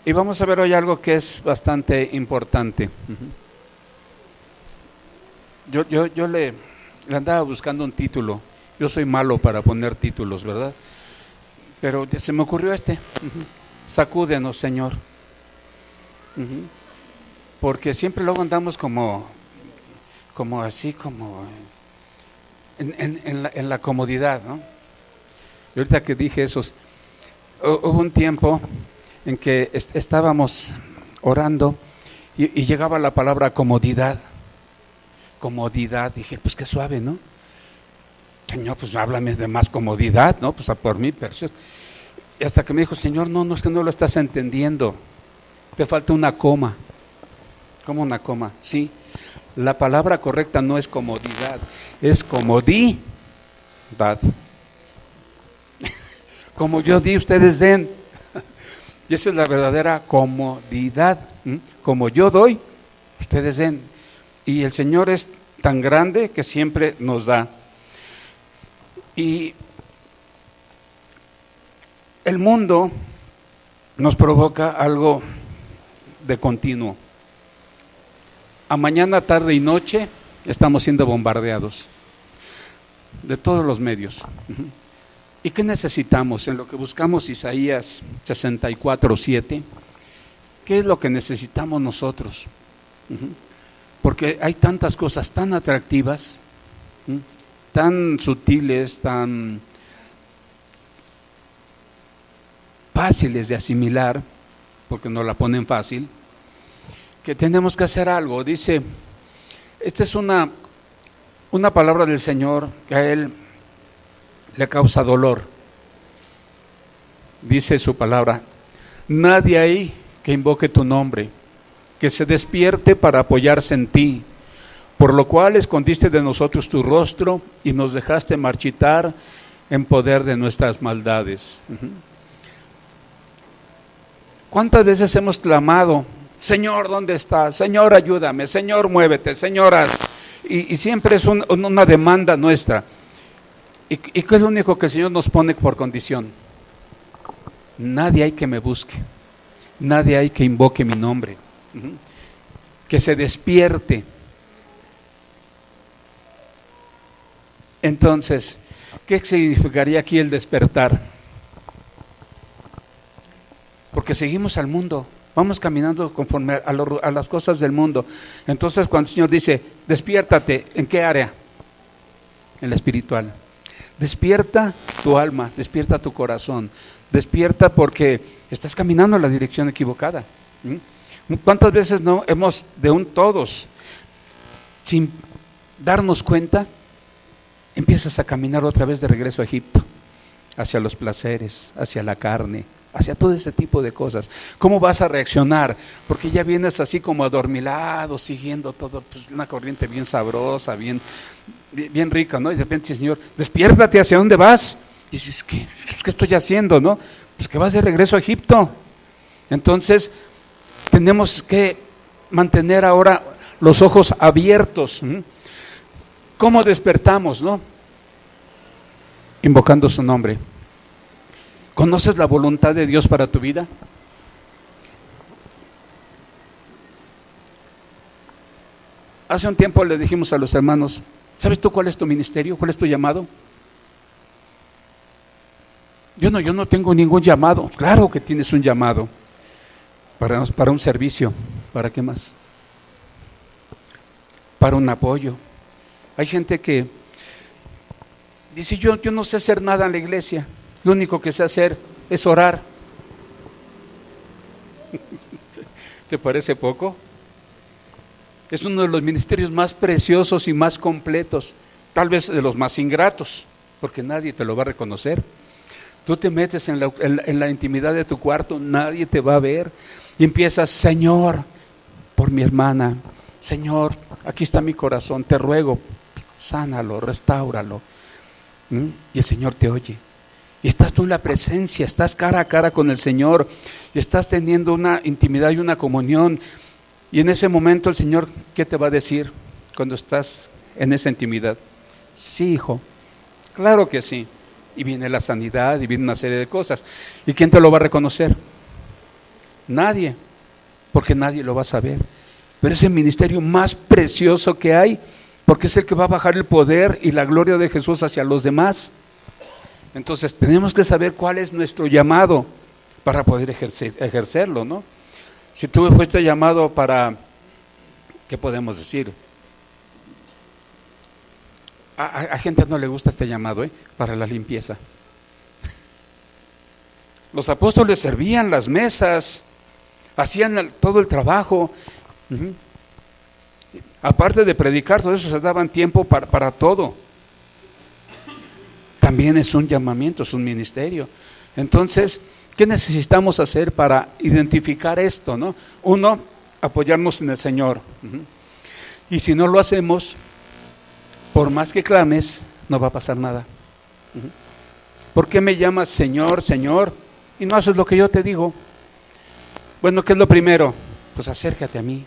Y vamos a ver hoy algo que es bastante importante. Yo le andaba buscando un título. Yo soy malo para poner títulos, ¿verdad? Pero se me ocurrió Sacúdenos, Señor. Porque siempre luego andamos como así, como en la comodidad, ¿no? Y ahorita que dije eso, hubo un tiempo en que estábamos orando y llegaba la palabra comodidad. Comodidad, dije, pues qué suave, ¿no? Señor, pues háblame de más comodidad, ¿no? Pues a por mí, pero y hasta que me dijo, Señor, no, es que no lo estás entendiendo. Te falta una coma. ¿Cómo una coma? Sí. La palabra correcta no es comodidad, es comodidad. Como yo di, ustedes den. Y esa es la verdadera comodidad. Como yo doy, ustedes den. Y el Señor es tan grande que siempre nos da. Y el mundo nos provoca algo de continuo. A mañana, tarde y noche estamos siendo bombardeados de todos los medios. ¿Y qué necesitamos? En lo que buscamos Isaías 64:7, ¿qué es lo que necesitamos nosotros? Porque hay tantas cosas tan atractivas, tan sutiles, tan fáciles de asimilar, porque nos la ponen fácil, que tenemos que hacer algo. Dice, esta es una palabra del Señor que a Él le causa dolor. Dice su palabra, nadie hay que invoque tu nombre, que se despierte para apoyarse en ti, por lo cual escondiste de nosotros tu rostro y nos dejaste marchitar en poder de nuestras maldades. ¿Cuántas veces hemos clamado, Señor, ¿dónde estás? Señor, ayúdame, Señor, muévete, Señor, haz. Y siempre es una demanda nuestra. ¿Y qué es lo único que el Señor nos pone por condición? Nadie hay que me busque, nadie hay que invoque mi nombre, que se despierte. Entonces, ¿qué significaría aquí el despertar? Porque seguimos al mundo, vamos caminando conforme a las cosas del mundo. Entonces, cuando el Señor dice, despiértate, ¿en qué área? En la espiritual. Despierta tu alma, despierta tu corazón, despierta porque estás caminando en la dirección equivocada. ¿Cuántas veces no hemos, todos, sin darnos cuenta, empiezas a caminar otra vez de regreso a Egipto, hacia los placeres, hacia la carne, hacia todo ese tipo de cosas? ¿Cómo vas a reaccionar? Porque ya vienes así como adormilado, siguiendo todo, pues, una corriente bien sabrosa, bien rica, ¿no? Y de repente, Señor, despiértate, ¿hacia dónde vas? Y dices, ¿qué estoy haciendo, no? Pues que vas de regreso a Egipto. Entonces, tenemos que mantener ahora los ojos abiertos. ¿Cómo despertamos, no? Invocando su nombre. ¿Conoces la voluntad de Dios para tu vida? Hace un tiempo le dijimos a los hermanos, ¿sabes tú cuál es tu ministerio? ¿Cuál es tu llamado? Yo no tengo ningún llamado. Claro que tienes un llamado para un servicio. ¿Para qué más? Para un apoyo. Hay gente que dice, yo no sé hacer nada en la iglesia. Lo único que sé hacer es orar. ¿Te parece poco? Es uno de los ministerios más preciosos y más completos, tal vez de los más ingratos, porque nadie te lo va a reconocer. Tú te metes en la intimidad de tu cuarto, nadie te va a ver, y empiezas, Señor, por mi hermana, Señor, aquí está mi corazón, te ruego, sánalo, restáuralo. Y el Señor te oye. Y estás tú en la presencia, estás cara a cara con el Señor, y estás teniendo una intimidad y una comunión. Y en ese momento el Señor, ¿qué te va a decir cuando estás en esa intimidad? Sí, hijo, claro que sí. Y viene la sanidad y viene una serie de cosas. ¿Y quién te lo va a reconocer? Nadie, porque nadie lo va a saber. Pero es el ministerio más precioso que hay, porque es el que va a bajar el poder y la gloria de Jesús hacia los demás. Entonces tenemos que saber cuál es nuestro llamado para poder ejercerlo, ¿no? Si tú fuiste llamado para, ¿qué podemos decir? A gente no le gusta este llamado, para la limpieza. Los apóstoles servían las mesas, hacían todo el trabajo. Aparte de predicar, todo eso se daban tiempo para todo. También es un llamamiento, es un ministerio. Entonces, ¿qué necesitamos hacer para identificar esto, no? Uno, apoyarnos en el Señor. Y si no lo hacemos, por más que clames, no va a pasar nada. ¿Por qué me llamas Señor, Señor, y no haces lo que yo te digo? Bueno, ¿qué es lo primero? Pues acércate a mí.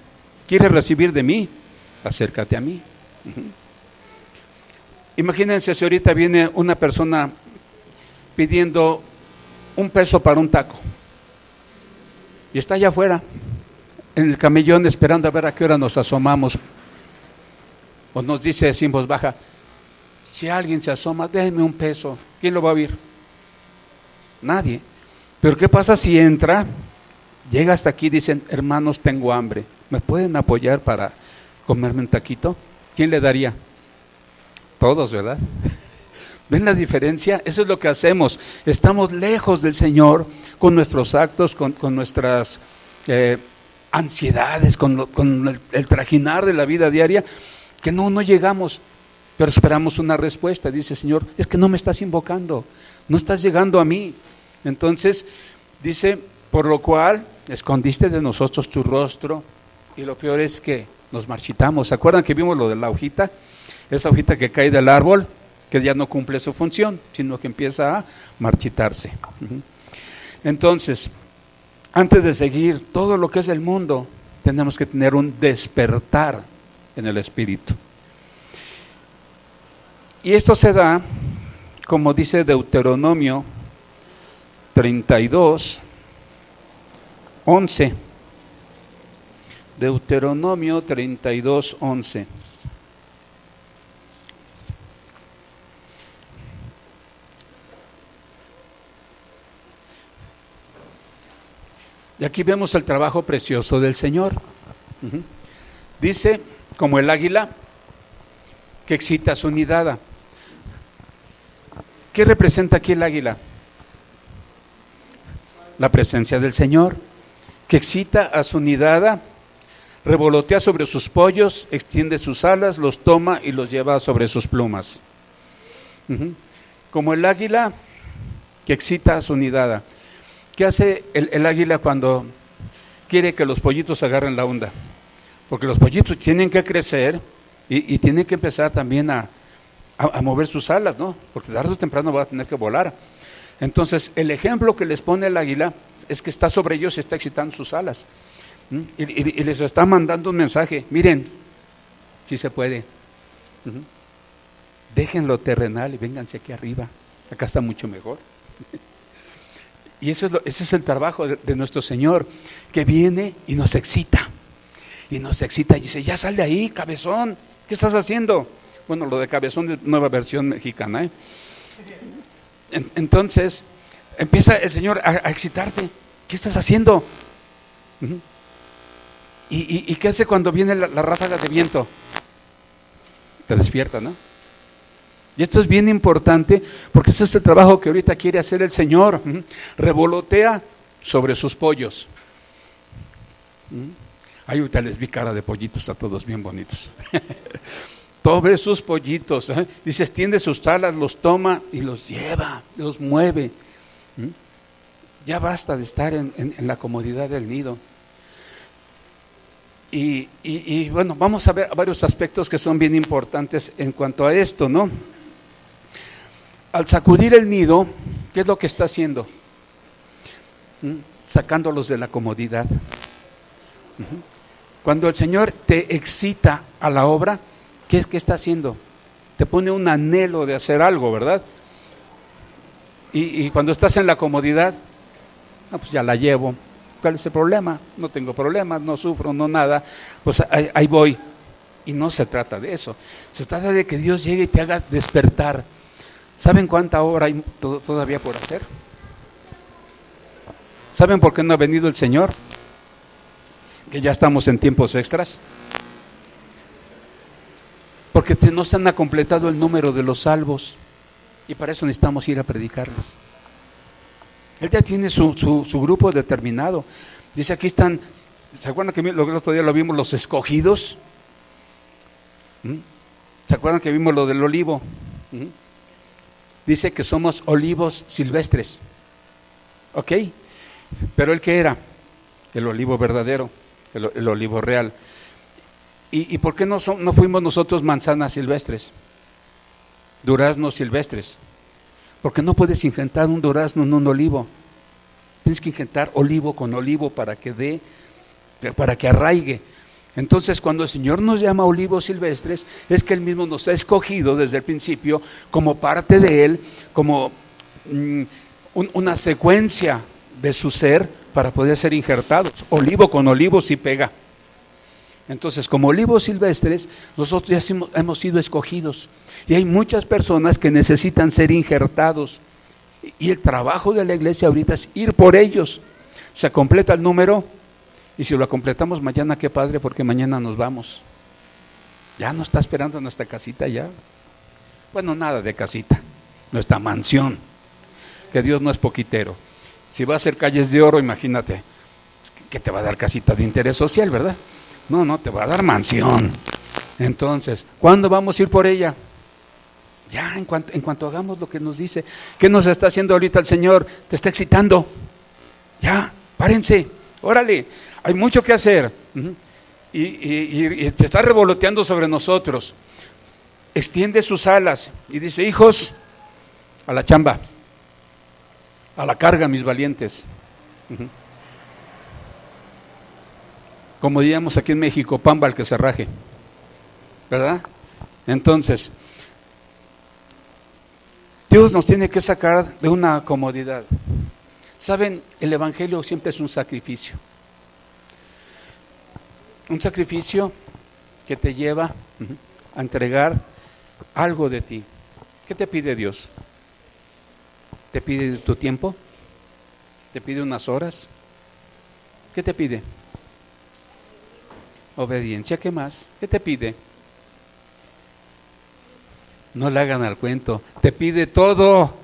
¿Quieres recibir de mí? Acércate a mí. Imagínense si ahorita viene una persona pidiendo $1 para un taco y está allá afuera en el camellón esperando a ver a qué hora nos asomamos, o nos dice así en voz baja: si alguien se asoma, déjeme $1. ¿Quién lo va a oír? Nadie. Pero ¿qué pasa si entra, llega hasta aquí y dicen: hermanos, tengo hambre, ¿me pueden apoyar para comerme un taquito? ¿Quién le daría? Todos, ¿verdad? ¿Ven la diferencia? Eso es lo que hacemos. Estamos lejos del Señor con nuestros actos, con nuestras ansiedades, con el trajinar de la vida diaria, que no llegamos, pero esperamos una respuesta. Dice: Señor, es que no me estás invocando, no estás llegando a mí. Entonces, dice: por lo cual escondiste de nosotros tu rostro, y lo peor es que nos marchitamos. ¿Se acuerdan que vimos lo de la hojita? Esa hojita que cae del árbol, que ya no cumple su función, sino que empieza a marchitarse. Entonces, antes de seguir todo lo que es el mundo, tenemos que tener un despertar en el espíritu. Y esto se da, como dice Deuteronomio 32:11. Deuteronomio 32:11. Y aquí vemos el trabajo precioso del Señor. Dice: como el águila que excita su nidada. ¿Qué representa aquí el águila? La presencia del Señor, que excita a su nidada, revolotea sobre sus pollos, extiende sus alas, los toma y los lleva sobre sus plumas. Como el águila que excita a su nidada. ¿Qué hace el águila cuando quiere que los pollitos agarren la onda? Porque los pollitos tienen que crecer y tienen que empezar también a mover sus alas, ¿no? Porque tarde o temprano va a tener que volar. Entonces, el ejemplo que les pone el águila es que está sobre ellos y está excitando sus alas. Y les está mandando un mensaje: miren, si se puede. Dejen lo terrenal y vénganse aquí arriba. Acá está mucho mejor. Y ese es el trabajo de nuestro Señor, que viene y nos excita. Y nos excita y dice: ya sal de ahí, cabezón, ¿qué estás haciendo? Bueno, lo de cabezón es nueva versión mexicana, Entonces, empieza el Señor a excitarte. ¿Qué estás haciendo? ¿Y qué hace cuando viene la ráfaga de viento? Te despierta, ¿no? Y esto es bien importante, porque ese es el trabajo que ahorita quiere hacer el Señor. Revolotea sobre sus pollos. Ay, ahorita les vi cara de pollitos a todos bien bonitos. Sobre sus pollitos, dice: extiende sus alas, los toma y los lleva, los mueve. Ya basta de estar en la comodidad del nido. Y bueno, vamos a ver varios aspectos que son bien importantes en cuanto a esto, ¿no? Al sacudir el nido, ¿qué es lo que está haciendo? Sacándolos de la comodidad. Cuando el Señor te excita a la obra, ¿qué está haciendo? Te pone un anhelo de hacer algo, ¿verdad? Y cuando estás en la comodidad, pues ya la llevo, ¿Cuál es el problema? No tengo problemas, no sufro, no nada, pues ahí voy. Y no se trata de eso, se trata de que Dios llegue y te haga despertar. ¿Saben cuánta obra hay todavía por hacer? ¿Saben por qué no ha venido el Señor? Que ya estamos en tiempos extras. Porque no se han completado el número de los salvos. Y para eso necesitamos ir a predicarles. Él ya tiene su grupo determinado. Dice, aquí están, ¿se acuerdan que el otro día lo vimos, los escogidos? ¿Se acuerdan que vimos lo del olivo? Dice que somos olivos silvestres. ¿Ok? Pero ¿el qué era? El olivo verdadero, el olivo real. ¿Y por qué no fuimos nosotros manzanas silvestres? Duraznos silvestres. Porque no puedes injertar un durazno en un olivo. Tienes que injertar olivo con olivo para que arraigue. Entonces, cuando el Señor nos llama olivos silvestres, es que Él mismo nos ha escogido desde el principio como parte de Él, como una secuencia de su ser para poder ser injertados. Olivo con olivo sí pega. Entonces, como olivos silvestres, nosotros ya hemos sido escogidos. Y hay muchas personas que necesitan ser injertados. Y el trabajo de la iglesia ahorita es ir por ellos. Se completa el número. Y si lo completamos mañana, qué padre, porque mañana nos vamos. Ya nos está esperando nuestra casita ya. Bueno, nada de casita. Nuestra mansión. Que Dios no es poquitero. Si va a hacer calles de oro, imagínate. Que te va a dar casita de interés social, ¿verdad? No, te va a dar mansión. Entonces, ¿cuándo vamos a ir por ella? Ya, en cuanto hagamos lo que nos dice. ¿Qué nos está haciendo ahorita el Señor? Te está excitando. Ya, párense, órale, hay mucho que hacer. Y te está revoloteando sobre nosotros. Extiende sus alas y dice, hijos, a la chamba, a la carga, mis valientes. Como diríamos aquí en México, pamba al que se raje, ¿verdad? Entonces, Dios nos tiene que sacar de una comodidad. ¿Saben? El Evangelio siempre es un sacrificio. Un sacrificio que te lleva a entregar algo de ti. ¿Qué te pide Dios? ¿Te pide tu tiempo? ¿Te pide unas horas? ¿Qué te pide? Obediencia. ¿Qué más? ¿Qué te pide? No le hagan al cuento. Te pide todo,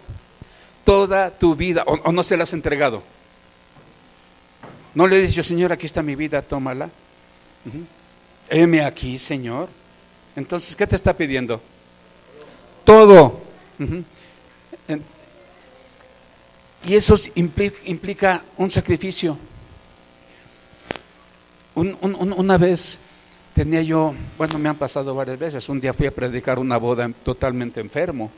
toda tu vida. ¿O no se la has entregado? No le dices, Señor, aquí está mi vida, tómala. Heme aquí, Señor. Entonces, ¿qué te está pidiendo? Todo. Y eso implica un sacrificio. Una vez tenía yo, bueno, me han pasado varias veces. Un día fui a predicar una boda totalmente enfermo.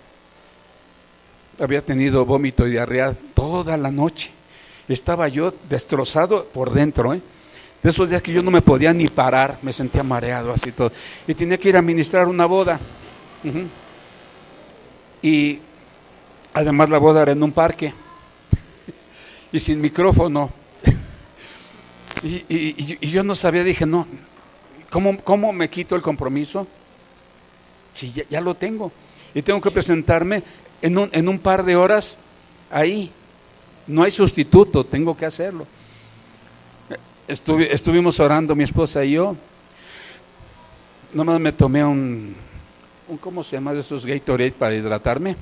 Había tenido vómito y diarrea toda la noche. Estaba yo destrozado por dentro, De esos días que yo no me podía ni parar, me sentía mareado así todo. Y tenía que ir a ministrar una boda. Y además la boda era en un parque. Y sin micrófono. Y yo no sabía, dije, no, ¿cómo me quito el compromiso? Si ya lo tengo. Y tengo que presentarme en un par de horas ahí. No hay sustituto, tengo que hacerlo. Estuvimos orando mi esposa y yo. Nomás me tomé un ¿cómo se llama? De esos Gatorade para hidratarme.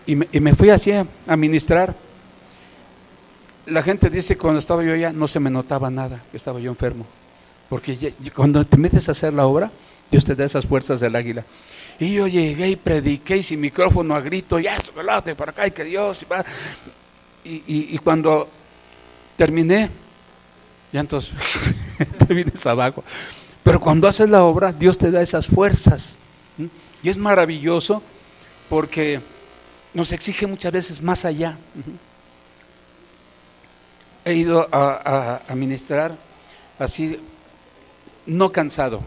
Y me fui así a ministrar. La gente dice que cuando estaba yo allá no se me notaba nada, que estaba yo enfermo. Porque cuando te metes a hacer la obra, Dios te da esas fuerzas del águila. Y yo llegué y prediqué y sin micrófono a grito, ya, velate para acá y que Dios. Y cuando terminé, ya entonces te vienes abajo. Pero cuando haces la obra, Dios te da esas fuerzas. Y es maravilloso porque nos exige muchas veces más allá. He ido a ministrar así, no cansado,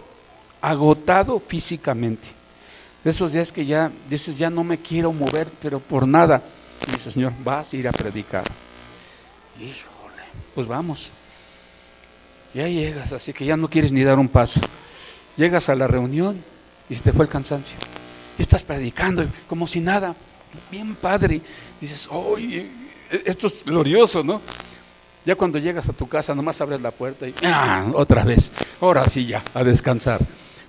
agotado físicamente. De esos días que ya dices, ya no me quiero mover, pero por nada. Y dice, Señor, vas a ir a predicar. Híjole. pues vamos. Ya llegas, así que ya no quieres ni dar un paso. Llegas a la reunión y se te fue el cansancio. Y estás predicando como si nada, bien padre. Dices, oye, esto es glorioso, ¿no? Ya cuando llegas a tu casa, nomás abres la puerta y otra vez, ahora sí ya, a descansar.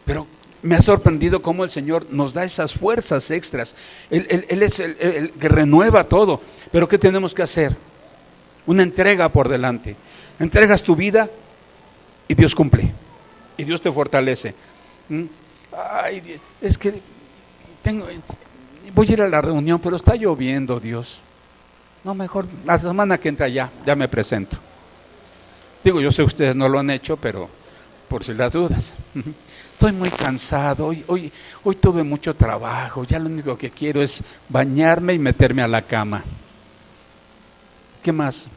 Pero me ha sorprendido cómo el Señor nos da esas fuerzas extras. Él es el que renueva todo. Pero ¿qué tenemos que hacer? Una entrega por delante. Entregas tu vida y Dios cumple. Y Dios te fortalece. Ay, es que voy a ir a la reunión, pero está lloviendo, Dios. No, mejor la semana que entra ya me presento. Digo, yo sé que ustedes no lo han hecho, pero por si las dudas. Estoy muy cansado, hoy tuve mucho trabajo, ya lo único que quiero es bañarme y meterme a la cama. ¿Qué más?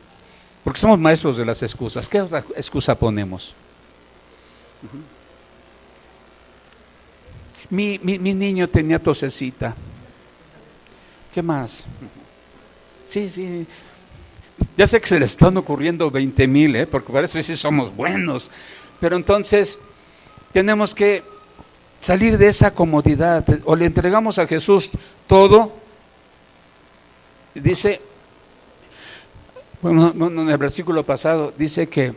Porque somos maestros de las excusas. ¿Qué otra excusa ponemos? Mi niño tenía tosecita. ¿Qué más? Sí. Ya sé que se les están ocurriendo 20,000, porque para eso sí somos buenos. Pero entonces tenemos que salir de esa comodidad. O le entregamos a Jesús todo. Dice, bueno, en el versículo pasado, dice que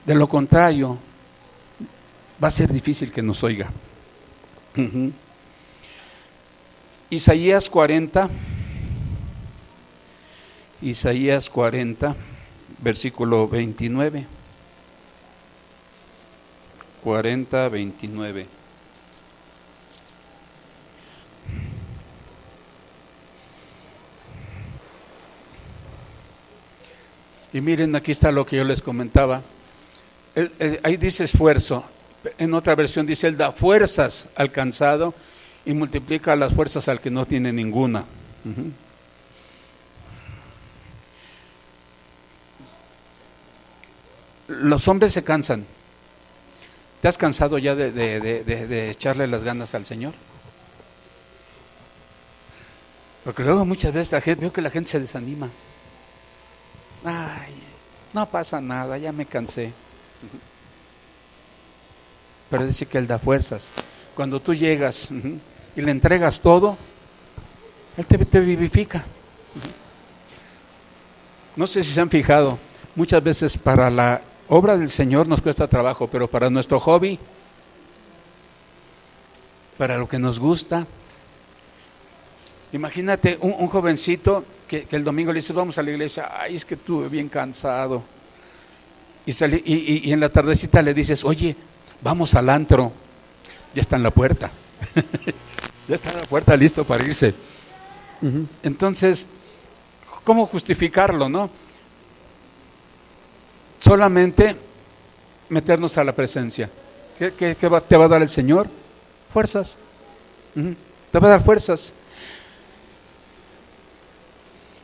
de lo contrario va a ser difícil que nos oiga. Isaías 40, versículo 29. 40, 29. Y miren, aquí está lo que yo les comentaba. Ahí dice esfuerzo. En otra versión dice, Él da fuerzas al cansado y multiplica las fuerzas al que no tiene ninguna. Los hombres se cansan. ¿Te has cansado ya de echarle las ganas al Señor? Porque luego muchas veces veo que la gente se desanima. Ay, no pasa nada, ya me cansé. Pero dice que Él da fuerzas. Cuando tú llegas y le entregas todo, Él te vivifica. No sé si se han fijado, muchas veces para la obra del Señor nos cuesta trabajo, pero para nuestro hobby, para lo que nos gusta. Imagínate un jovencito que el domingo le dice, vamos a la iglesia, ay, es que estuve bien cansado. Y en la tardecita le dices, oye, vamos al antro. Ya está en la puerta. Ya está en la puerta listo para irse. Entonces, ¿cómo justificarlo, no? Solamente meternos a la presencia. ¿Qué te va a dar el Señor? Fuerzas. Te va a dar fuerzas.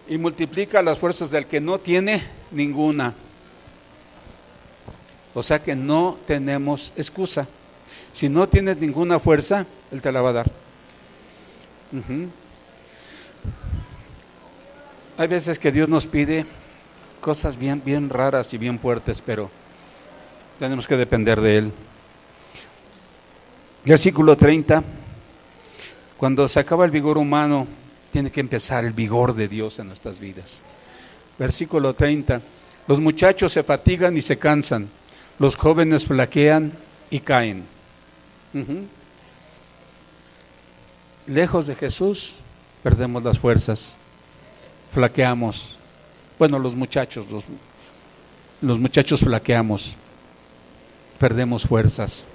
Y multiplica las fuerzas del que no tiene ninguna. O sea que no tenemos excusa. Si no tienes ninguna fuerza, Él te la va a dar. Hay veces que Dios nos pide cosas bien raras y bien fuertes, pero tenemos que depender de Él. Versículo 30. Cuando se acaba el vigor humano, tiene que empezar el vigor de Dios en nuestras vidas. Versículo 30. Los muchachos se fatigan y se cansan. Los jóvenes flaquean y caen. Lejos de Jesús, perdemos las fuerzas. Flaqueamos. Bueno, los muchachos flaqueamos. Perdemos fuerzas.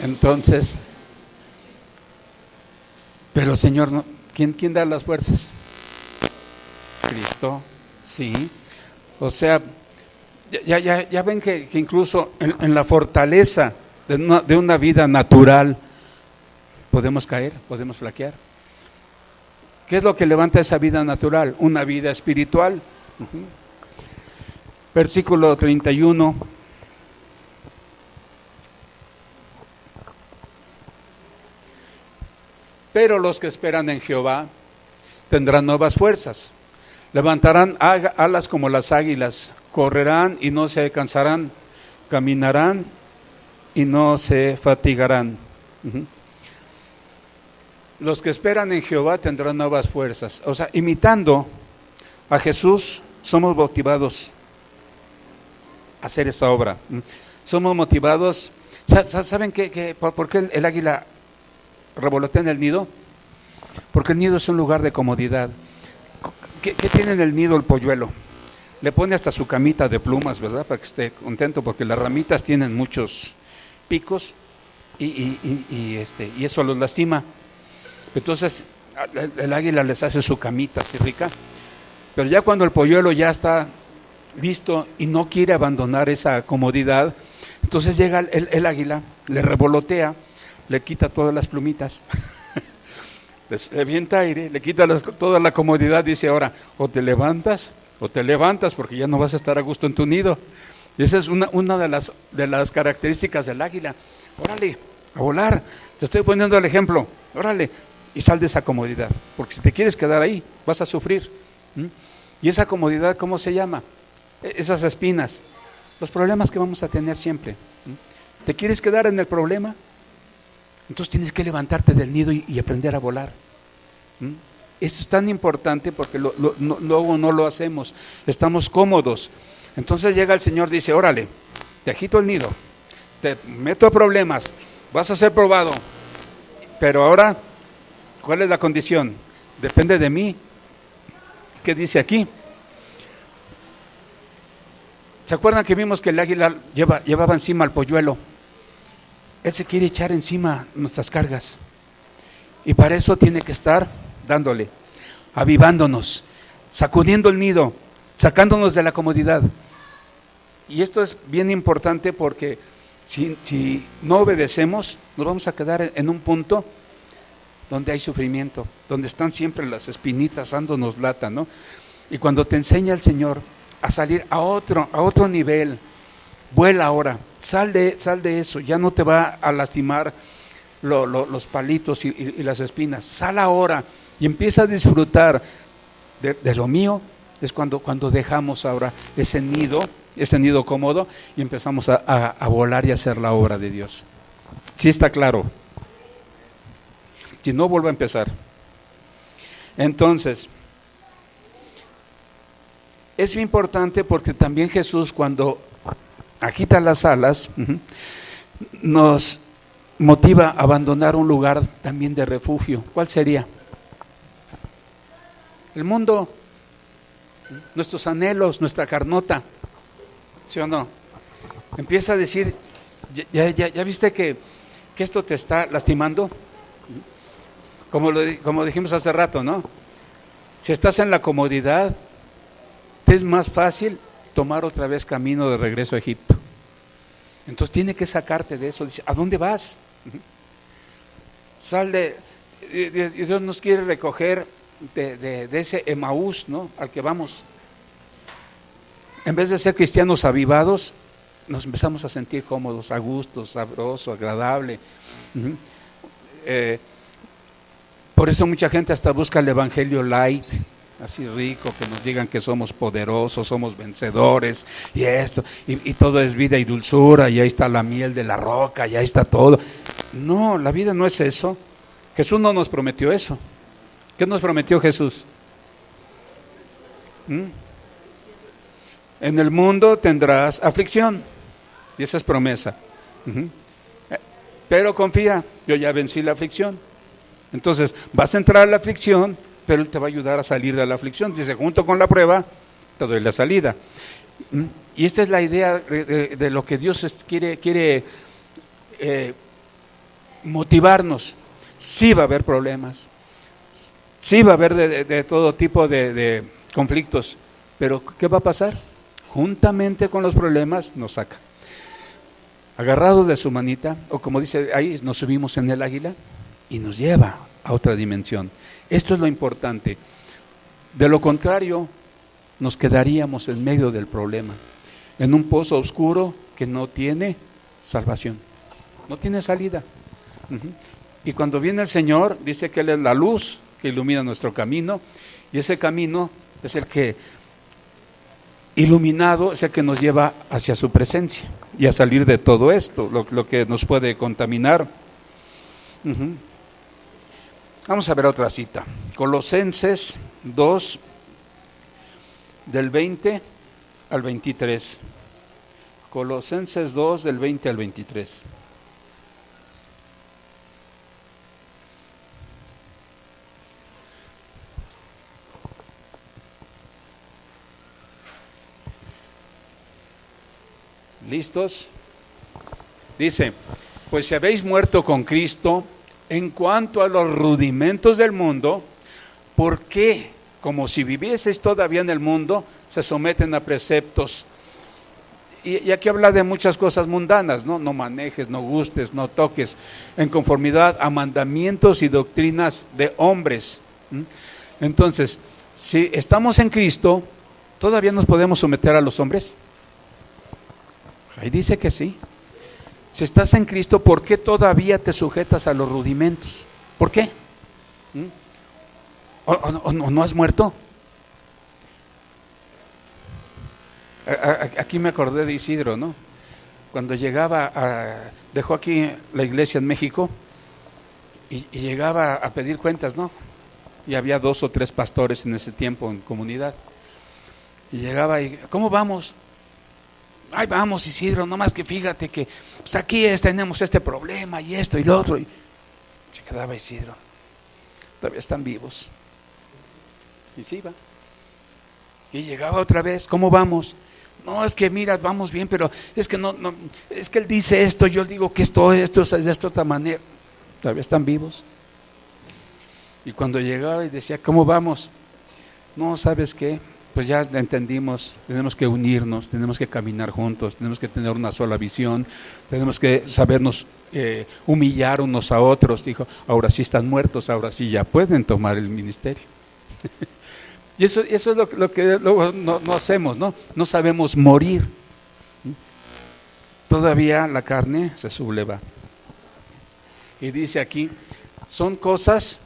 Entonces, pero Señor, ¿quién da las fuerzas? Cristo, sí. O sea, ya ven que incluso en la fortaleza de una vida natural podemos caer, podemos flaquear. ¿Qué es lo que levanta esa vida natural? Una vida espiritual. Versículo 31. Pero los que esperan en Jehová tendrán nuevas fuerzas. Levantarán alas como las águilas, correrán y no se cansarán, caminarán y no se fatigarán. Los que esperan en Jehová tendrán nuevas fuerzas. O sea, imitando a Jesús, somos motivados a hacer esa obra. Somos motivados. ¿Saben por qué el águila revolotea en el nido? Porque el nido es un lugar de comodidad. ¿Qué tiene en el nido el polluelo? Le pone hasta su camita de plumas, ¿verdad? Para que esté contento, porque las ramitas tienen muchos picos y eso los lastima. Entonces el águila les hace su camita así rica, pero ya cuando el polluelo ya está listo y no quiere abandonar esa comodidad, entonces llega el águila, le revolotea, le quita todas las plumitas, le avienta aire, le quita toda la comodidad, dice ahora, o te levantas porque ya no vas a estar a gusto en tu nido. Y esa es una de las características del águila. Órale, a volar, te estoy poniendo el ejemplo, órale, y sal de esa comodidad, porque si te quieres quedar ahí, vas a sufrir. Y esa comodidad, ¿cómo se llama? Esas espinas, los problemas que vamos a tener siempre. ¿Te quieres quedar en el problema? Entonces tienes que levantarte del nido y aprender a volar. Eso es tan importante porque luego no lo hacemos, estamos cómodos. Entonces llega el Señor y dice, órale, te agito el nido, te meto a problemas, vas a ser probado, pero ahora, ¿cuál es la condición? Depende de mí. ¿Qué dice aquí? ¿Se acuerdan que vimos que el águila llevaba encima al polluelo? Él se quiere echar encima nuestras cargas. Y para eso tiene que estar dándole, avivándonos, sacudiendo el nido, sacándonos de la comodidad. Y esto es bien importante porque si no obedecemos, nos vamos a quedar en un punto donde hay sufrimiento, donde están siempre las espinitas dándonos lata, ¿no? Y cuando te enseña el Señor a salir a otro nivel, vuela ahora, sal de eso, ya no te va a lastimar los palitos y las espinas, sal ahora y empieza a disfrutar de lo mío. Es cuando dejamos ahora ese nido cómodo y empezamos a volar y a hacer la obra de Dios. ¿Sí está claro? Si no, vuelvo a empezar. Entonces, es importante porque también Jesús, cuando agita las alas, nos motiva a abandonar un lugar también de refugio. ¿Cuál sería? El mundo, nuestros anhelos, nuestra carnota, ¿sí o no? Empieza a decir, ¿ya viste que esto te está lastimando? Como dijimos hace rato, ¿no? Si estás en la comodidad, te es más fácil tomar otra vez camino de regreso a Egipto. Entonces tiene que sacarte de eso. Dice, ¿a dónde vas? Dios nos quiere recoger de ese Emaús, ¿no? Al que vamos. En vez de ser cristianos avivados, nos empezamos a sentir cómodos, a gusto, sabroso, agradable. Por eso mucha gente hasta busca el evangelio light, así rico, que nos digan que somos poderosos, somos vencedores, y esto, y todo es vida y dulzura, y ahí está la miel de la roca, y ahí está todo. No, la vida no es eso. Jesús no nos prometió eso. ¿Qué nos prometió Jesús? En el mundo tendrás aflicción, y esa es promesa. Pero confía, yo ya vencí la aflicción. Entonces, vas a entrar a la aflicción, pero Él te va a ayudar a salir de la aflicción. Dice, junto con la prueba, te doy la salida. Y esta es la idea de lo que Dios quiere motivarnos. Sí va a haber problemas, sí va a haber de todo tipo de conflictos, pero ¿qué va a pasar? Juntamente con los problemas nos saca. Agarrados de su manita, o como dice ahí, nos subimos en el águila y nos lleva a otra dimensión. Esto es lo importante. De lo contrario, nos quedaríamos en medio del problema, en un pozo oscuro que no tiene salvación, no tiene salida. Y cuando viene el Señor, dice que Él es la luz que ilumina nuestro camino, y ese camino es el que, iluminado, es el que nos lleva hacia su presencia y a salir de todo esto, lo que nos puede contaminar. Vamos a ver otra cita. Colosenses 2, del 20 al 23. Colosenses 2, del 20 al 23. ¿Listos? Dice, pues si habéis muerto con Cristo en cuanto a los rudimentos del mundo, ¿por qué, como si vivieseis todavía en el mundo, se someten a preceptos? Y aquí habla de muchas cosas mundanas, ¿no? No manejes, no gustes, no toques, en conformidad a mandamientos y doctrinas de hombres. Entonces, si estamos en Cristo, ¿todavía nos podemos someter a los hombres? Ahí dice que sí. Si estás en Cristo, ¿por qué todavía te sujetas a los rudimentos? ¿Por qué? ¿O no has muerto? Aquí me acordé de Isidro, ¿no? Cuando dejó aquí la iglesia en México y llegaba a pedir cuentas, ¿no? Y había 2 o 3 pastores en ese tiempo en comunidad. Y llegaba y, ¿cómo vamos? Ay, vamos, Isidro, nomás que fíjate que pues aquí tenemos este problema y esto y lo otro. Y se quedaba Isidro. Todavía están vivos. Y se iba. Y llegaba otra vez, ¿cómo vamos? No, es que mira, vamos bien, pero es que no, es que él dice esto, yo digo que esto es de esta otra manera. Todavía están vivos. Y cuando llegaba y decía, ¿cómo vamos? No, ¿sabes qué? Pues ya entendimos, tenemos que unirnos, tenemos que caminar juntos, tenemos que tener una sola visión, tenemos que sabernos humillar unos a otros. Dijo, ahora sí están muertos, ahora sí ya pueden tomar el ministerio. Y eso es lo que luego no hacemos, ¿no? No sabemos morir. Todavía la carne se subleva. Y dice aquí, son cosas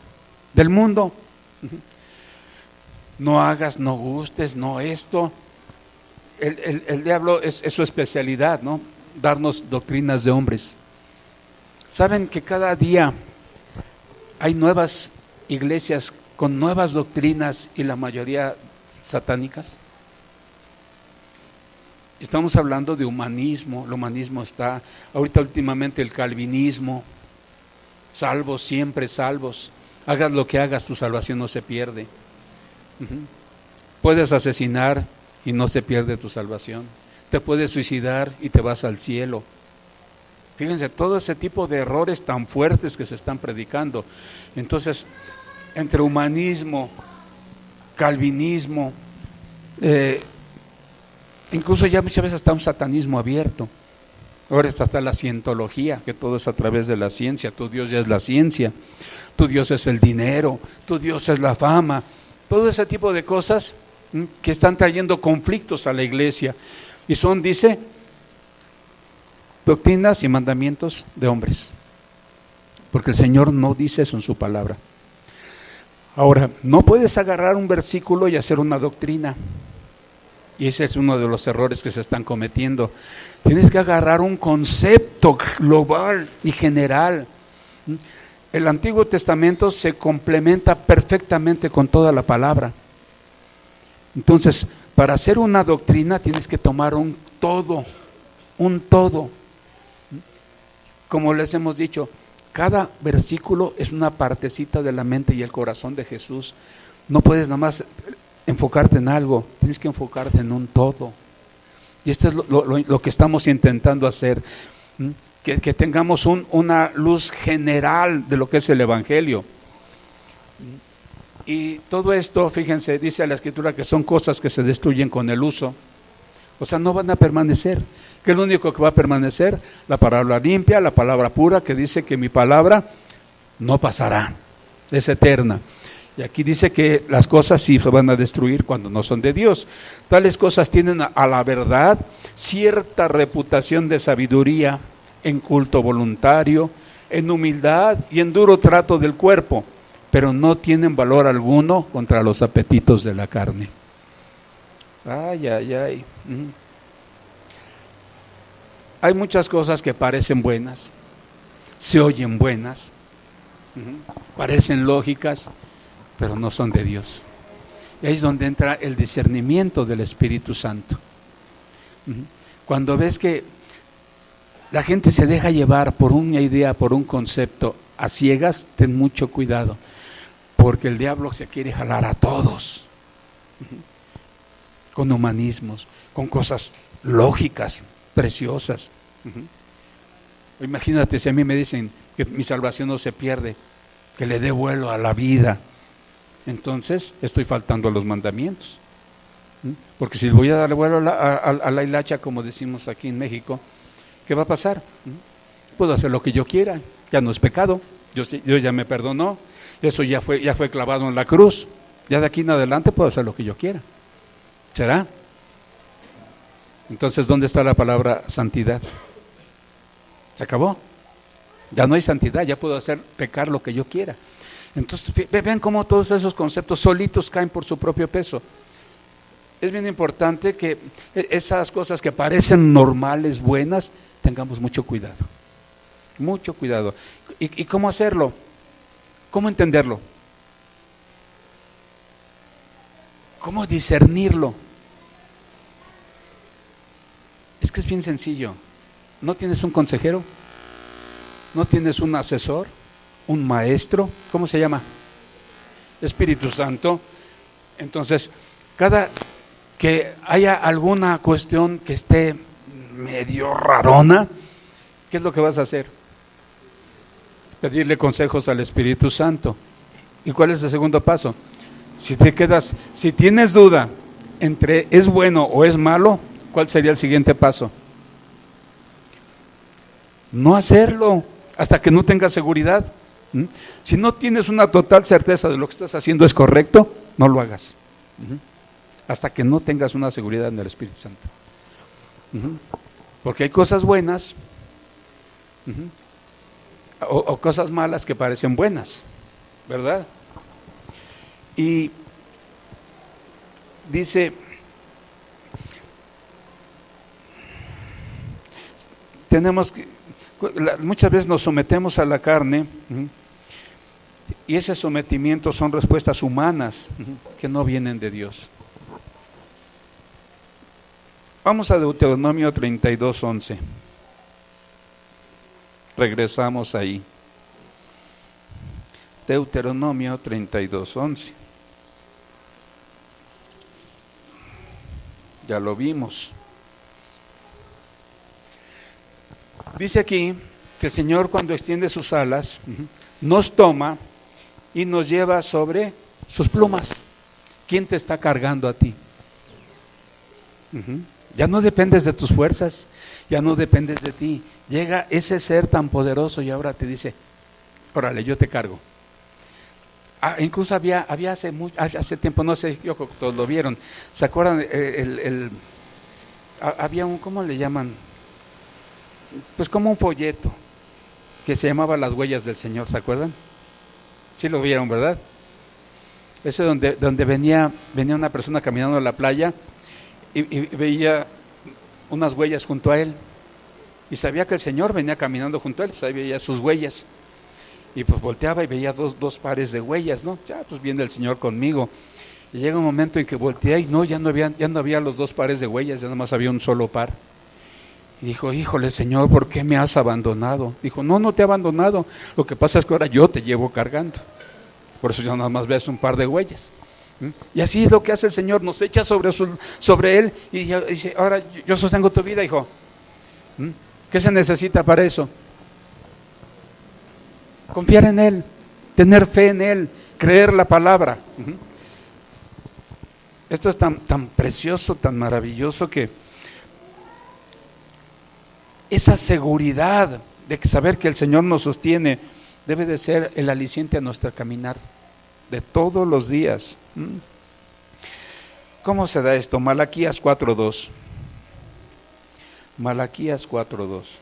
del mundo. No hagas, no gustes, no esto. El diablo es su especialidad, ¿no? Darnos doctrinas de hombres. ¿Saben que cada día hay nuevas iglesias con nuevas doctrinas y la mayoría satánicas? Estamos hablando de humanismo. El humanismo está, ahorita últimamente el calvinismo, salvos, siempre salvos. Hagas lo que hagas, tu salvación no se pierde. Puedes asesinar y no se pierde tu salvación. Te puedes suicidar y te vas al cielo. Fíjense, todo ese tipo de errores tan fuertes que se están predicando. Entonces, entre humanismo, calvinismo, incluso ya muchas veces está un satanismo abierto. Ahora está la cientología, que todo es a través de la ciencia. Tu Dios ya es la ciencia, tu Dios es el dinero, tu Dios es la fama. Todo ese tipo de cosas que están trayendo conflictos a la iglesia. Y son, dice, doctrinas y mandamientos de hombres. Porque el Señor no dice eso en su palabra. Ahora, no puedes agarrar un versículo y hacer una doctrina. Y ese es uno de los errores que se están cometiendo. Tienes que agarrar un concepto global y general. El Antiguo Testamento se complementa perfectamente con toda la palabra. Entonces, para hacer una doctrina tienes que tomar un todo. Como les hemos dicho, cada versículo es una partecita de la mente y el corazón de Jesús. No puedes nada más enfocarte en algo, tienes que enfocarte en un todo. Y esto es lo que estamos intentando hacer. Que tengamos una luz general de lo que es el Evangelio. Y todo esto, fíjense, dice la Escritura que son cosas que se destruyen con el uso. O sea, no van a permanecer. ¿Qué es lo único que va a permanecer? La palabra limpia, la palabra pura, que dice que mi palabra no pasará, es eterna. Y aquí dice que las cosas sí se van a destruir cuando no son de Dios. Tales cosas tienen a la verdad cierta reputación de sabiduría, en culto voluntario, en humildad y en duro trato del cuerpo, pero no tienen valor alguno contra los apetitos de la carne. Ay, ay, ay. Hay muchas cosas que parecen buenas, se oyen buenas, parecen lógicas, pero no son de Dios. Y ahí es donde entra el discernimiento del Espíritu Santo. Cuando ves que la gente se deja llevar por una idea, por un concepto a ciegas, ten mucho cuidado, porque el diablo se quiere jalar a todos, con humanismos, con cosas lógicas, preciosas. Imagínate si a mí me dicen que mi salvación no se pierde, que le dé vuelo a la vida, entonces estoy faltando a los mandamientos. Porque si voy a darle vuelo a la hilacha, como decimos aquí en México, ¿qué va a pasar? Puedo hacer lo que yo quiera, ya no es pecado, Dios ya me perdonó, eso ya fue clavado en la cruz, ya de aquí en adelante puedo hacer lo que yo quiera. ¿Será? Entonces, ¿dónde está la palabra santidad? Se acabó. Ya no hay santidad, ya puedo pecar lo que yo quiera. Entonces, vean cómo todos esos conceptos solitos caen por su propio peso. Es bien importante que esas cosas que parecen normales, buenas, tengamos mucho cuidado. Mucho cuidado. ¿Y cómo hacerlo? ¿Cómo entenderlo? ¿Cómo discernirlo? Es que es bien sencillo. ¿No tienes un consejero? ¿No tienes un asesor? ¿Un maestro? ¿Cómo se llama? Espíritu Santo. Entonces, cada que haya alguna cuestión que esté medio rarona, ¿qué es lo que vas a hacer? Pedirle consejos al Espíritu Santo. ¿Y cuál es el segundo paso? Si tienes duda entre es bueno o es malo, ¿cuál sería el siguiente paso? No hacerlo hasta que no tengas seguridad. Si no tienes una total certeza de lo que estás haciendo es correcto, no lo hagas. Hasta que no tengas una seguridad en el Espíritu Santo. Porque hay cosas buenas o cosas malas que parecen buenas, ¿verdad? Y dice, muchas veces nos sometemos a la carne, y ese sometimiento son respuestas humanas que no vienen de Dios. Vamos a Deuteronomio 32:11. Regresamos ahí. Deuteronomio 32:11. Ya lo vimos. Dice aquí que el Señor, cuando extiende sus alas, nos toma y nos lleva sobre sus plumas. ¿Quién te está cargando a ti? Ya no dependes de tus fuerzas, ya no dependes de ti. Llega ese ser tan poderoso y ahora te dice, órale, yo te cargo. Incluso había hace tiempo, no sé, yo creo que todos lo vieron, ¿se acuerdan? Había ¿cómo le llaman? Pues como un folleto que se llamaba Las Huellas del Señor, ¿se acuerdan? Sí lo vieron, ¿verdad? Ese donde venía una persona caminando en la playa y veía unas huellas junto a él y sabía que el Señor venía caminando junto a él, pues ahí veía sus huellas y pues volteaba y veía dos pares de huellas, ¿no? Ya pues viene el Señor conmigo. Y llega un momento en que voltea y ya no había los dos pares de huellas, ya nada más había un solo par. Y dijo, híjole Señor, ¿por qué me has abandonado? Dijo, no te he abandonado, lo que pasa es que ahora yo te llevo cargando, por eso ya nada más ves un par de huellas. Y así es lo que hace el Señor, nos echa sobre Él y dice, ahora yo sostengo tu vida, hijo. ¿Qué se necesita para eso? Confiar en Él, tener fe en Él, creer la palabra. Esto es tan precioso, tan maravilloso, que esa seguridad de saber que el Señor nos sostiene debe de ser el aliciente a nuestro caminar de todos los días. ¿Cómo se da esto? Malaquías 4:2. Malaquías 4:2.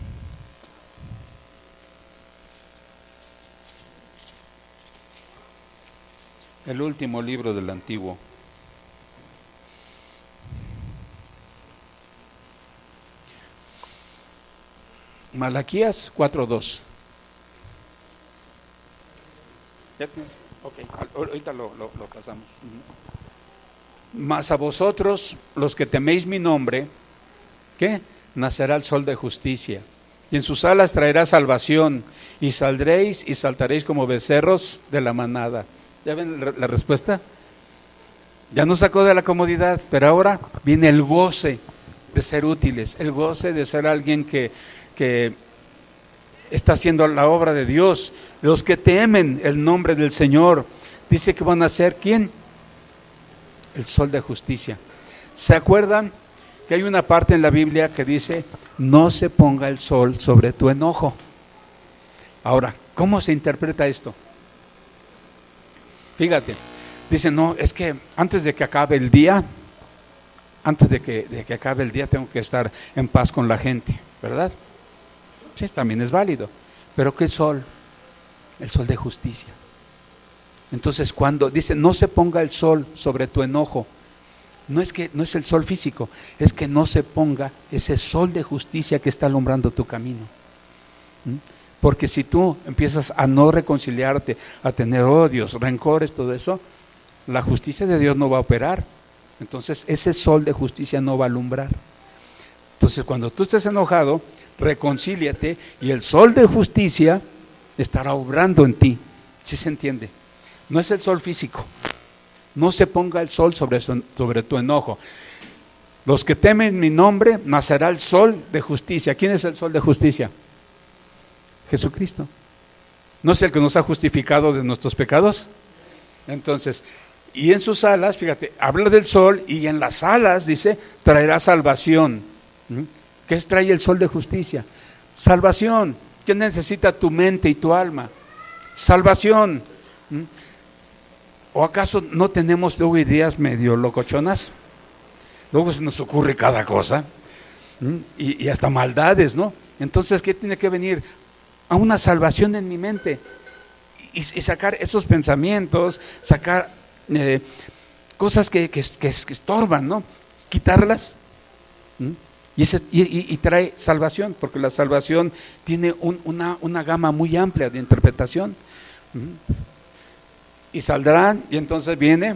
El último libro del Antiguo. Malaquías 4:2. ¿Ya tienes? Ok, ahorita lo pasamos. Mas a vosotros, los que teméis mi nombre, ¿qué? Nacerá el sol de justicia, y en sus alas traerá salvación, y saldréis y saltaréis como becerros de la manada. ¿Ya ven la respuesta? Ya nos sacó de la comodidad, pero ahora viene el goce de ser útiles, el goce de ser alguien que está haciendo la obra de Dios. Los que temen el nombre del Señor, dice que van a ser, ¿quién? El sol de justicia. ¿Se acuerdan que hay una parte en la Biblia que dice, no se ponga el sol sobre tu enojo? Ahora, ¿cómo se interpreta esto? Fíjate, dice, no, es que antes de que acabe el día, tengo que estar en paz con la gente, ¿verdad? Sí, también es válido. Pero ¿qué sol? El sol de justicia. Entonces, cuando dice, no se ponga el sol sobre tu enojo, no es el sol físico, es que no se ponga ese sol de justicia que está alumbrando tu camino. Porque si tú empiezas a no reconciliarte, a tener odios, rencores, todo eso, la justicia de Dios no va a operar. Entonces ese sol de justicia no va a alumbrar. Entonces cuando tú estés enojado, reconcíliate y el sol de justicia estará obrando en ti. ¿Sí se entiende? No es el sol físico. No se ponga el sol sobre tu enojo. Los que temen mi nombre, nacerá el sol de justicia. ¿Quién es el sol de justicia? Jesucristo. ¿No es el que nos ha justificado de nuestros pecados? Entonces, y en sus alas, fíjate, habla del sol y en las alas, dice, traerá salvación. ¿Qué trae el sol de justicia? Salvación. ¿Qué necesita tu mente y tu alma? Salvación. ¿O acaso no tenemos luego ideas medio locochonas? Luego se nos ocurre cada cosa, y hasta maldades, ¿no? Entonces, ¿qué tiene que venir? A una salvación en mi mente y sacar esos pensamientos, sacar cosas que estorban, ¿no? Quitarlas, y trae salvación, porque la salvación tiene una gama muy amplia de interpretación. Y saldrán, y entonces viene,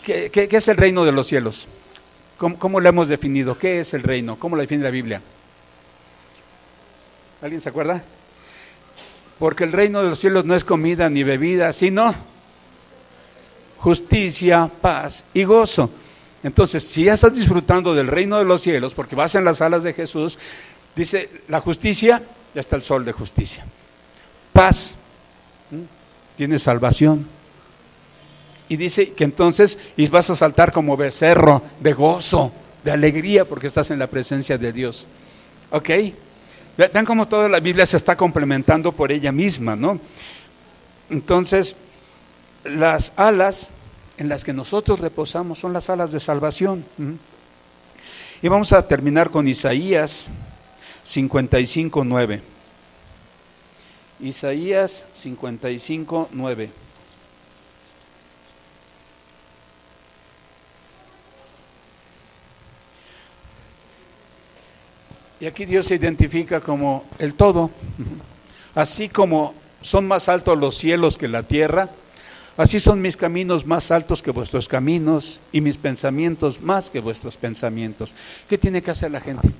¿qué es el reino de los cielos? ¿Cómo lo hemos definido? ¿Qué es el reino? ¿Cómo lo define la Biblia? ¿Alguien se acuerda? Porque el reino de los cielos no es comida ni bebida, sino justicia, paz y gozo. Entonces, si ya estás disfrutando del reino de los cielos, porque vas en las alas de Jesús, dice, la justicia, ya está el sol de justicia. Paz, tienes salvación. Y dice que entonces, y vas a saltar como becerro de gozo, de alegría, porque estás en la presencia de Dios. ¿Ok? Vean cómo toda la Biblia se está complementando por ella misma, ¿no? Entonces, las alas en las que nosotros reposamos son las alas de salvación. Y vamos a terminar con Isaías 55:9. Isaías 55:9. Y aquí Dios se identifica como el todo. Así como son más altos los cielos que la tierra, así son mis caminos más altos que vuestros caminos y mis pensamientos más que vuestros pensamientos. ¿Qué tiene que hacer la gente?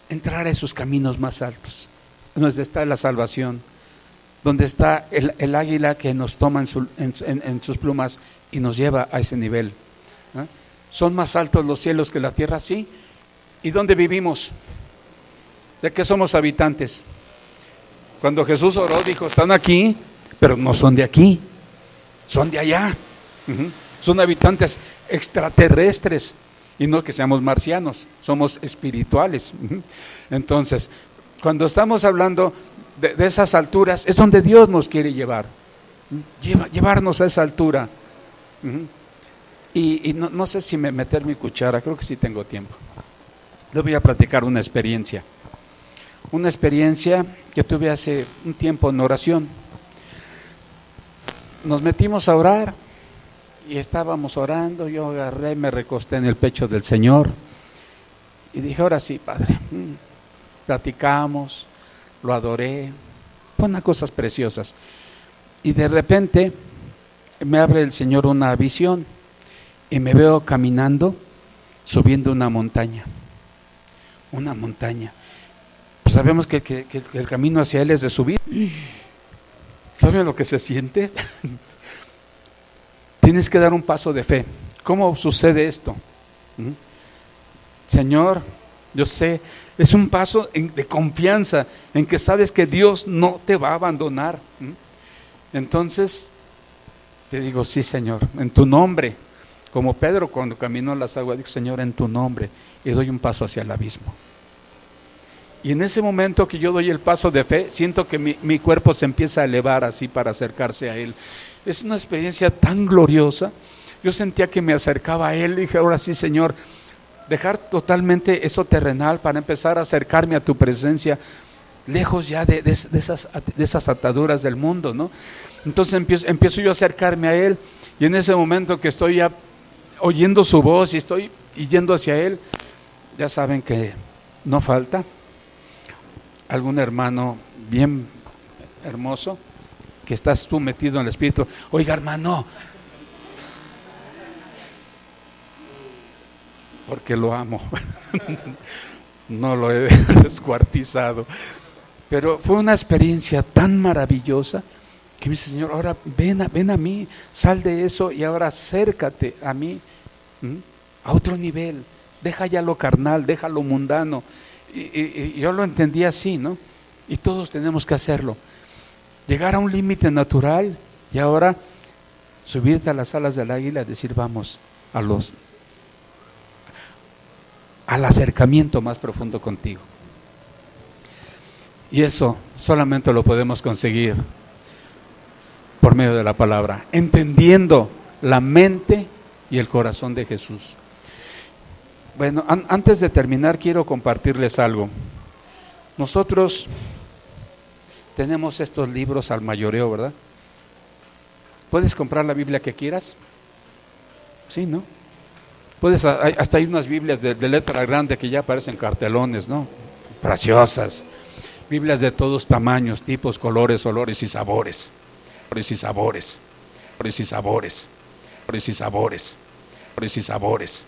Entrar a esos caminos más altos, donde está la salvación, donde está el águila que nos toma en sus plumas y nos lleva a ese nivel. ¿Son más altos los cielos que la tierra? Sí. ¿Y dónde vivimos? ¿De qué somos habitantes? Cuando Jesús oró, dijo, están aquí, pero no son de aquí, son de allá. Son habitantes extraterrestres, y no que seamos marcianos, somos espirituales. Entonces, cuando estamos hablando de esas alturas, es donde Dios nos quiere llevar, llevarnos a esa altura. Y no sé si meter mi cuchara, creo que sí tengo tiempo. Les voy a platicar una experiencia que tuve hace un tiempo en oración. Nos metimos a orar y estábamos orando, yo agarré, me recosté en el pecho del Señor y dije, ahora sí, Padre, platicamos, lo adoré, fueron cosas preciosas. Y de repente me abre el Señor una visión y me veo caminando, subiendo una montaña. Pues sabemos que el camino hacia Él es de subir. ¿Saben lo que se siente? Tienes que dar un paso de fe. ¿Cómo sucede esto? Señor, yo sé, es un paso de confianza, en que sabes que Dios no te va a abandonar. Entonces, te digo, sí, Señor, en tu nombre. Como Pedro cuando caminó las aguas, dijo, Señor, en tu nombre, y doy un paso hacia el abismo. Y en ese momento que yo doy el paso de fe, siento que mi cuerpo se empieza a elevar así para acercarse a Él. Es una experiencia tan gloriosa. Yo sentía que me acercaba a Él, dije, ahora sí, Señor, dejar totalmente eso terrenal para empezar a acercarme a tu presencia, lejos ya de esas ataduras del mundo, ¿no? Entonces empiezo yo a acercarme a Él, y en ese momento que estoy ya oyendo su voz y estoy yendo hacia Él, ya saben que no falta algún hermano bien hermoso, que estás tú metido en el Espíritu. Oiga, hermano, porque lo amo, no lo he descuartizado, pero fue una experiencia tan maravillosa que me dice, Señor, ahora ven a mí, sal de eso y ahora acércate a mí, a otro nivel, deja ya lo carnal, deja lo mundano. Y yo lo entendí así, ¿no? Y todos tenemos que hacerlo, llegar a un límite natural y ahora subirte a las alas del águila y decir, vamos al acercamiento más profundo contigo. Y eso solamente lo podemos conseguir por medio de la palabra, entendiendo la mente y el corazón de Jesús. Bueno, antes de terminar quiero compartirles algo. Nosotros tenemos estos libros al mayoreo, ¿verdad? ¿Puedes comprar la Biblia que quieras? Sí, ¿no? Hasta hay unas Biblias de letra grande que ya parecen cartelones, ¿no? Preciosas. Biblias de todos tamaños, tipos, colores, olores y sabores. Olores y sabores. Olores y sabores. Olores y sabores. Olores y sabores.